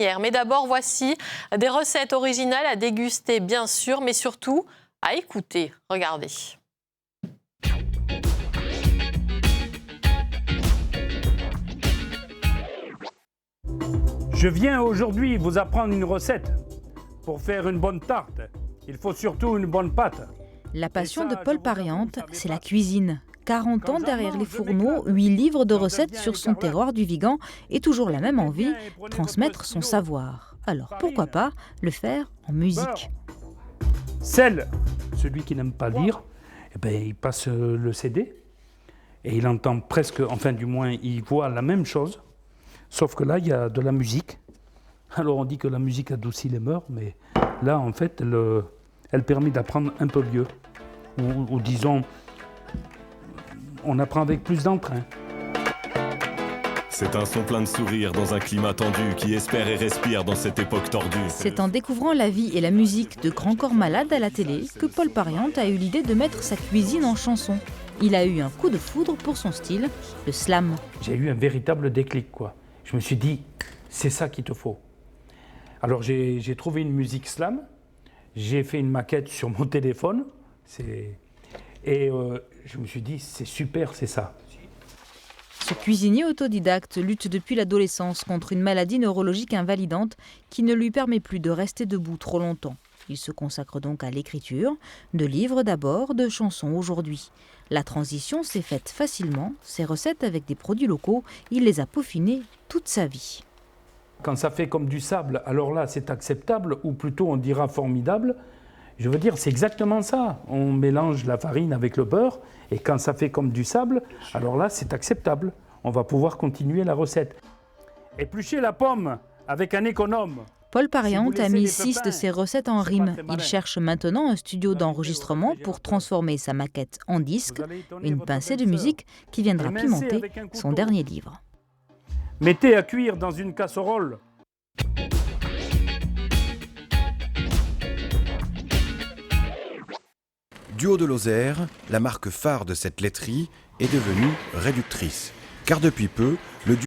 Mais d'abord, voici des recettes originales à déguster, bien sûr, mais surtout à écouter. Regardez. Je viens aujourd'hui vous apprendre une recette. Pour faire une bonne tarte, il faut surtout une bonne pâte. La passion de Paul Pariante, c'est la cuisine. 40 ans derrière les fourneaux, 8 livres de recettes sur son terroir du Vigan et toujours la même envie, transmettre son savoir. Alors pourquoi pas le faire en musique? Sel, celui qui n'aime pas lire, il passe le CD et il entend presque, enfin du moins il voit la même chose, sauf que là il y a de la musique. Alors on dit que la musique adoucit les mœurs, mais là en fait elle permet d'apprendre un peu mieux, ou disons, on apprend avec plus d'entrain. C'est un son plein de sourires dans un climat tendu qui espère et respire dans cette époque tordue. C'est en découvrant la vie et la musique de Grand Corps Malade à la télé que Paul Pariante a eu l'idée de mettre sa cuisine en chanson. Il a eu un coup de foudre pour son style, le slam. J'ai eu un véritable déclic, quoi. Je me suis dit, c'est ça qu'il te faut. Alors j'ai trouvé une musique slam, j'ai fait une maquette sur mon téléphone, et je me suis dit, c'est super, c'est ça. Ce cuisinier autodidacte lutte depuis l'adolescence contre une maladie neurologique invalidante qui ne lui permet plus de rester debout trop longtemps. Il se consacre donc à l'écriture, de livres d'abord, de chansons aujourd'hui. La transition s'est faite facilement, ses recettes avec des produits locaux, il les a peaufinées toute sa vie. Quand ça fait comme du sable, alors là c'est acceptable, ou plutôt on dira formidable. Je veux dire, c'est exactement ça. On mélange la farine avec le beurre, et quand ça fait comme du sable, alors là c'est acceptable. On va pouvoir continuer la recette. Éplucher la pomme avec un économe. Paul Pariante a mis 6 de ses recettes en rime. Il cherche maintenant un studio d'enregistrement pour transformer sa maquette en disque, une pincée de musique qui viendra pimenter son dernier livre. Mettez à cuire dans une casserole. Du haut de Lozère, la marque phare de cette laiterie est devenue réductrice. Car depuis peu, le